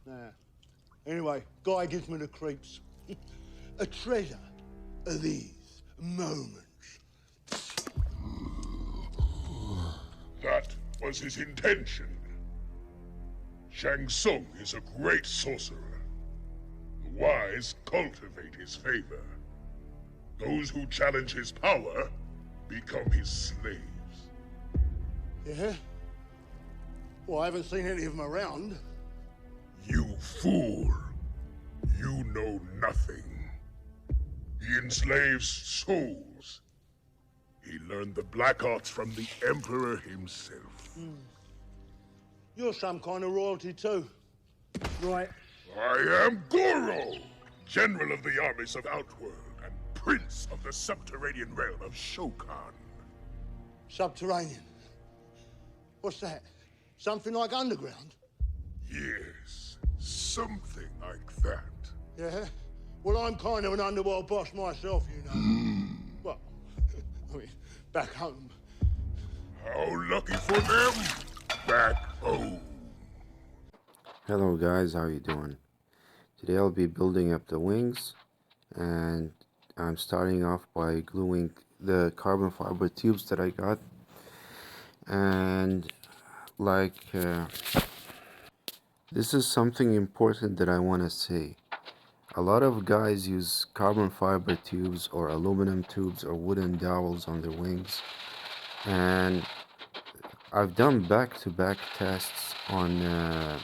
Nah. Anyway, guy gives me the creeps. A treasure of these moments. That was his intention. Shang Tsung is a great sorcerer. The wise cultivate his favor. Those who challenge his power become his slaves. Yeah? Well, I haven't seen any of them around. You fool! You know nothing. He enslaves souls. He learned the black arts from the Emperor himself. You're some kind of royalty too. Right. I am Goro, General of the armies of Outworld and Prince of the subterranean realm of Shokan. Subterranean. What's that? Something like underground? Yes, something like that. Yeah? Well, I'm kind of an underworld boss myself, you know. Well, I mean, back home. How lucky for them! Back home. Hello guys, how you doing? Today I'll be building up the wings, and I'm starting off by gluing the carbon fiber tubes that I got. And this is something important that I want to say. A lot of guys use carbon fiber tubes or aluminum tubes or wooden dowels on their wings, and I've done back-to-back tests on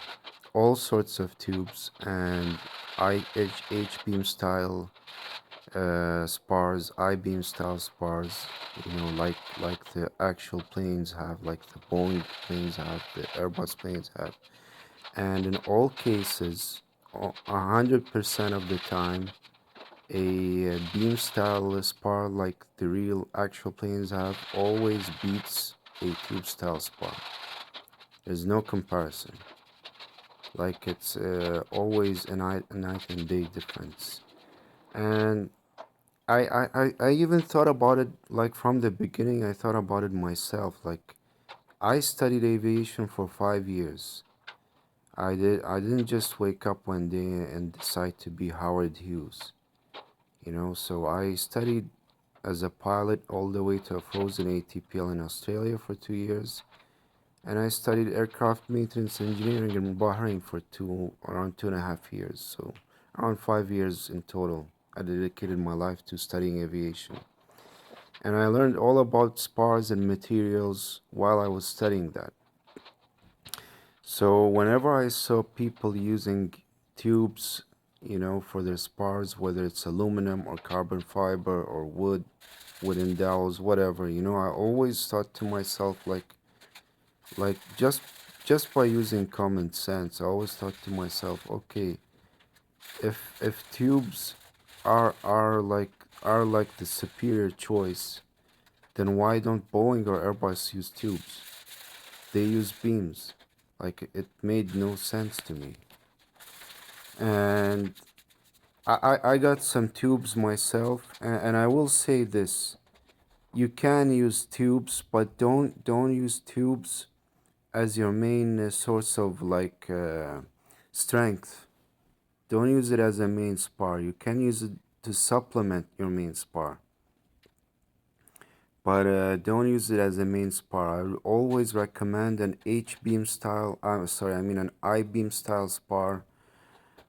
all sorts of tubes and H-beam style spars, I-beam style spars, you know, like the actual planes have, like the Boeing planes have, the Airbus planes have. And in all cases, 100% of the time, a beam style spar like the real actual planes have always beats a tube style spar. There's no comparison. Like it's always a night and day difference. And I even thought about it, like from the beginning. I thought about it myself. Like, I studied aviation for 5 years. I didn't just wake up one day and decide to be Howard Hughes, you know. So I studied as a pilot all the way to a frozen ATPL in Australia for 2 years, and I studied aircraft maintenance engineering in Bahrain for around 2.5 years. So around 5 years in total. I dedicated my life to studying aviation. And I learned all about spars and materials while I was studying that. So whenever I saw people using tubes, you know, for their spars, whether it's aluminum or carbon fiber or wood, wooden dowels, whatever, you know, I always thought to myself, like just by using common sense, I always thought to myself, okay, if tubes are like the superior choice, then why don't Boeing or Airbus use tubes? They use beams. Like, it made no sense to me. And I got some tubes myself, and I will say this: you can use tubes, but don't use tubes as your main source of strength. Don't use it as a main spar. You can use it to supplement your main spar, but don't use it as a main spar. I would always recommend an H-beam style, an I-beam style spar,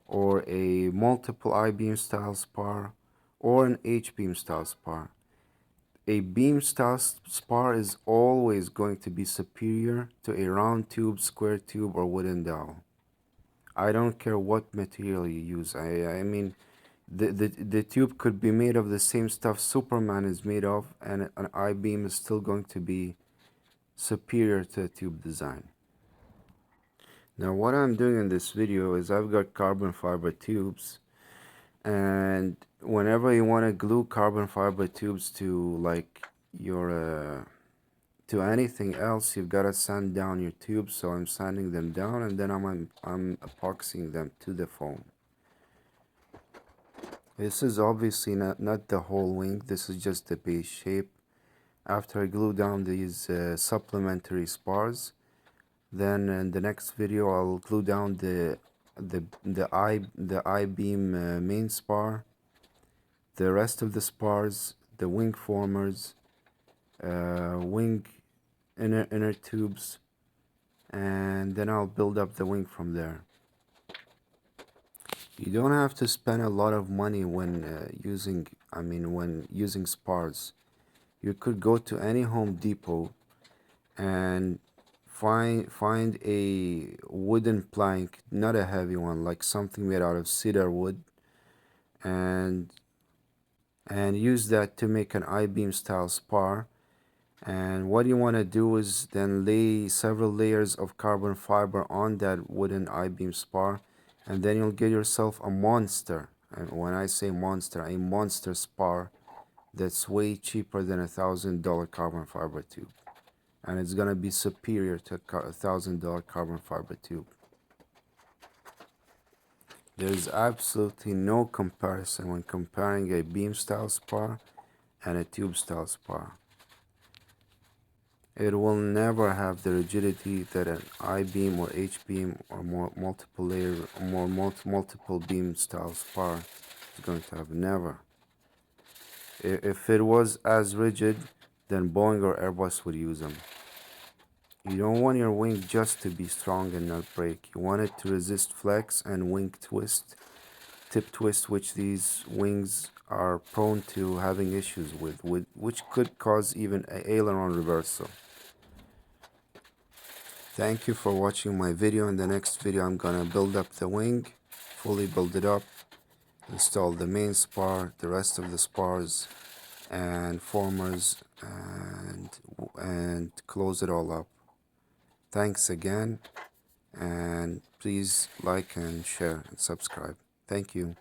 or a multiple I-beam style spar, or an H-beam style spar. A beam style spar is always going to be superior to a round tube, square tube, or wooden dowel. I don't care what material you use. I mean, the tube could be made of the same stuff Superman is made of, and an I-beam is still going to be superior to a tube design. Now, what I'm doing in this video is I've got carbon fiber tubes, and whenever you want to glue carbon fiber tubes to to anything else, you've got to sand down your tubes. So I'm sanding them down, and then I'm epoxying them to the foam. This is obviously not the whole wing. This is just the base shape. After I glue down these supplementary spars, then in the next video I'll glue down the the I-beam main spar, the rest of the spars, the wing formers, wing inner tubes, and then I'll build up the wing from there. You don't have to spend a lot of money when when using spars. You could go to any Home Depot and find a wooden plank, not a heavy one, like something made out of cedar wood, and use that to make an I-beam style spar. And what you want to do is then lay several layers of carbon fiber on that wooden I-beam spar, and then you'll get yourself a monster. And when I say monster, a monster spar that's way cheaper than $1,000 carbon fiber tube, and it's gonna be superior to $1,000 carbon fiber tube. There's absolutely no comparison when comparing a beam style spar and a tube style spar. It will never have the rigidity that an I-beam or H-beam or more multiple layer or multiple beam style spar is going to have. Never. If it was as rigid, then Boeing or Airbus would use them. You don't want your wing just to be strong and not break. You want it to resist flex and wing twist, tip twist, which these wings are prone to having issues with which could cause even an aileron reversal. Thank you for watching my video. In the next video, I'm gonna build up the wing, fully build it up, install the main spar, the rest of the spars and formers, and close it all up. Thanks again, and please like and share and subscribe. Thank you.